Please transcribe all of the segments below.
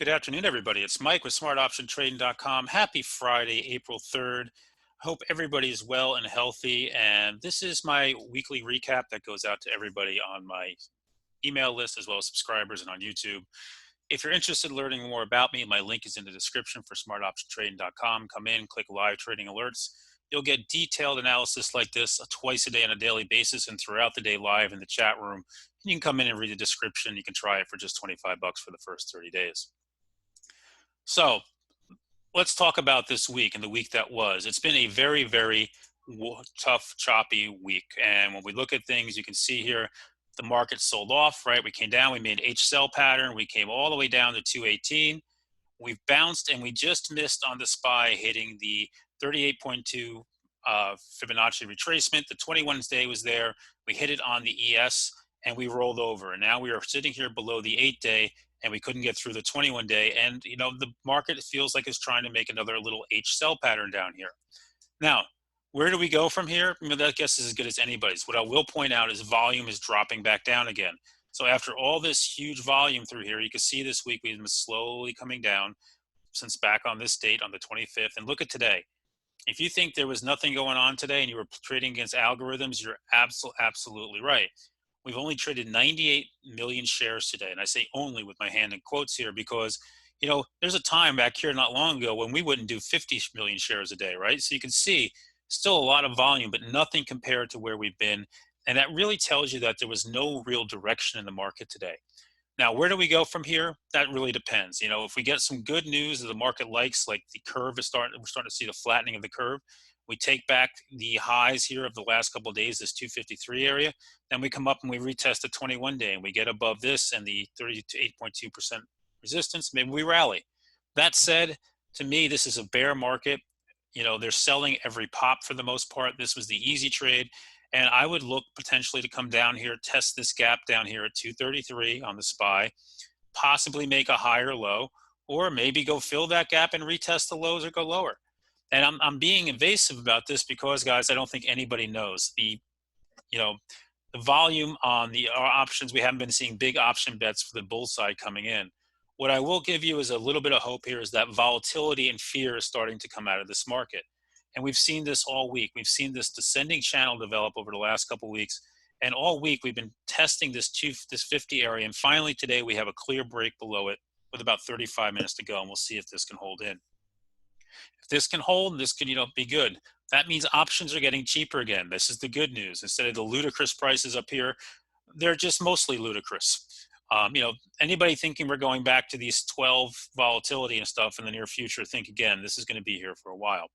Good afternoon, everybody. It's Mike with smartoptiontrading.com. Happy Friday, April 3rd. I hope everybody is well and healthy. And this is my weekly recap that goes out to everybody on my email list as well as subscribers and on YouTube. If you're interested in learning more about me, my link is in the description for smartoptiontrading.com. Come in, click live trading alerts. You'll get detailed analysis like this twice a day on a daily basis and throughout the day live in the chat room. You can come in and read the description. You can try it for just 25 bucks for the first 30 days. So let's talk about this week and the week that was. It's been a very, very tough, choppy week. And when we look at things, you can see here, the market sold off, right? We came down, we made an H cell pattern. We came all the way down to 218. We've bounced and we just missed on the SPY hitting the 38.2 Fibonacci retracement. The 21 day was there. We hit it on the ES and we rolled over. And now we are sitting here below the 8-day and we couldn't get through the 21-day. And, you know, the market feels like it's trying to make another little H cell pattern down here. Now, where do we go from here? I mean, that guess is as good as anybody's. What I will point out is volume is dropping back down again. So after all this huge volume through here, you can see this week we've been slowly coming down since back on this date on the 25th. And look at today. If you think there was nothing going on today and you were trading against algorithms, you're absolutely right. We've only traded 98 million shares today. And I say only with my hand in quotes here because, you know, there's a time back here not long ago when we wouldn't do 50 million shares a day, right? So you can see still a lot of volume, but nothing compared to where we've been. And that really tells you that there was no real direction in the market today. Now, where do we go from here? That really depends. You know, if we get some good news that the market likes, like the curve is we're starting to see the flattening of the curve. We take back the highs here of the last couple of days, this 253 area. Then we come up and we retest the 21 day and we get above this and the 38.2% resistance. Maybe we rally. That said, to me, this is a bear market. You know, they're selling every pop for the most part. This was the easy trade. And I would look potentially to come down here, test this gap down here at 233 on the SPY, possibly make a higher low, or maybe go fill that gap and retest the lows or go lower. And I'm being evasive about this because, guys, I don't think anybody knows. The volume on our options, we haven't been seeing big option bets for the bull side coming in. What I will give you is a little bit of hope here is that volatility and fear is starting to come out of this market. And we've seen this all week. We've seen this descending channel develop over the last couple of weeks. And all week we've been testing this 50 area. And finally today we have a clear break below it with about 35 minutes to go. And we'll see if this can hold in. If this can hold, this could, be good. That means options are getting cheaper again. This is the good news. Instead of the ludicrous prices up here, they're just mostly ludicrous. Anybody thinking we're going back to these 12 volatility and stuff in the near future, think again, this is going to be here for a while.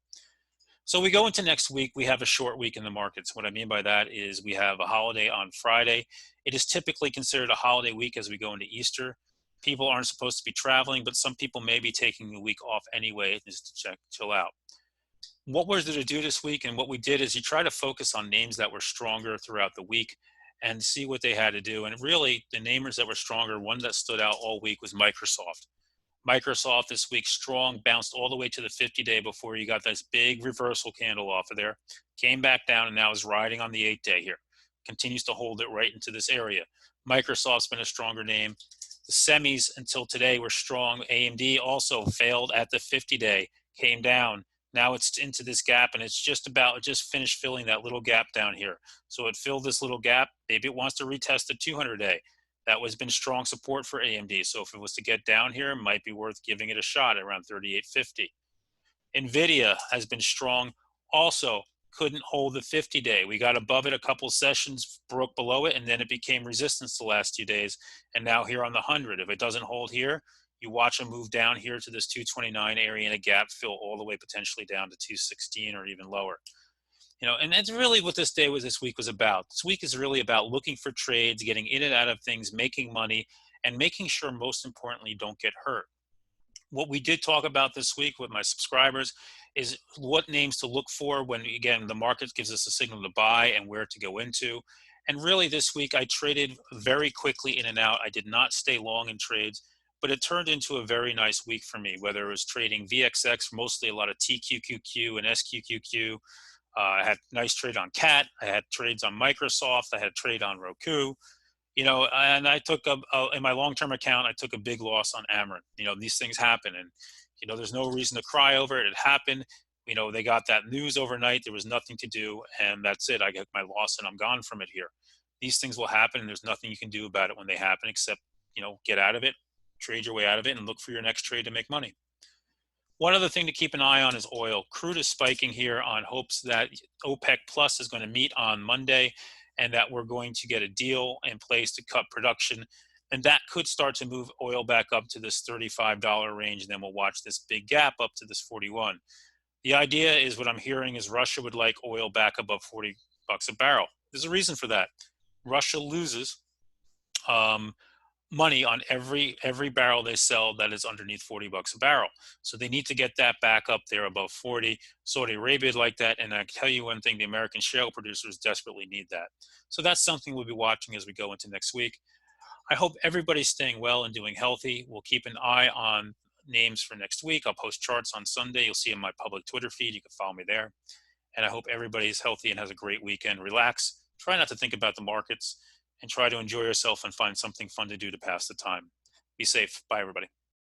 So we go into next week, we have a short week in the markets. What I mean by that is we have a holiday on Friday. It is typically considered a holiday week as we go into Easter. People aren't supposed to be traveling, but some people may be taking the week off anyway just to chill out. What was there to do this week? And what we did is you try to focus on names that were stronger throughout the week and see what they had to do. And really, the namers that were stronger, one that stood out all week was Microsoft. Microsoft this week strong, bounced all the way to the 50-day before you got this big reversal candle off of there, came back down and now is riding on the 8-day here. Continues to hold it right into this area. Microsoft's been a stronger name. The semis until today were strong. AMD also failed at the 50-day, came down. Now it's into this gap and it's just finished filling that little gap down here. So it filled this little gap. Maybe it wants to retest the 200-day. That has been strong support for AMD. So if it was to get down here, it might be worth giving it a shot at around 38.50. NVIDIA has been strong. Also couldn't hold the 50-day. We got above it a couple sessions, broke below it, and then it became resistance the last 2 days. And now here on the 100. If it doesn't hold here, you watch them move down here to this 229 area and a gap fill all the way potentially down to 216 or even lower. And that's really what this week was about. This week is really about looking for trades, getting in and out of things, making money, and making sure, most importantly, you don't get hurt. What we did talk about this week with my subscribers is what names to look for when, again, the market gives us a signal to buy and where to go into. And really this week I traded very quickly in and out. I did not stay long in trades, but it turned into a very nice week for me, whether it was trading VXX, mostly a lot of TQQQ and SQQQ. I had a nice trade on CAT. I had trades on Microsoft. I had a trade on Roku. And I took in my long-term account, I took a big loss on Amarin. These things happen, and there's no reason to cry over it. It happened. They got that news overnight. There was nothing to do, and that's it. I get my loss, and I'm gone from it here. These things will happen, and there's nothing you can do about it when they happen, except get out of it, trade your way out of it, and look for your next trade to make money. One other thing to keep an eye on is oil. Crude is spiking here on hopes that OPEC Plus is going to meet on Monday and that we're going to get a deal in place to cut production. And that could start to move oil back up to this $35 range. And then we'll watch this big gap up to this 41. The idea is what I'm hearing is Russia would like oil back above 40 bucks a barrel. There's a reason for that. Russia loses um, money on every barrel they sell that is underneath 40 bucks a barrel. So they need to get that back up there above 40. Saudi Arabia like that, and I can tell you one thing: the American shale producers desperately need that. So that's something we'll be watching as we go into next week. I hope everybody's staying well and doing healthy. We'll keep an eye on names for next week. I'll post charts on Sunday. You'll see in my public Twitter feed. You can follow me there. And I hope everybody's healthy and has a great weekend. Relax. Try not to think about the markets and try to enjoy yourself and find something fun to do to pass the time. Be safe. Bye, everybody.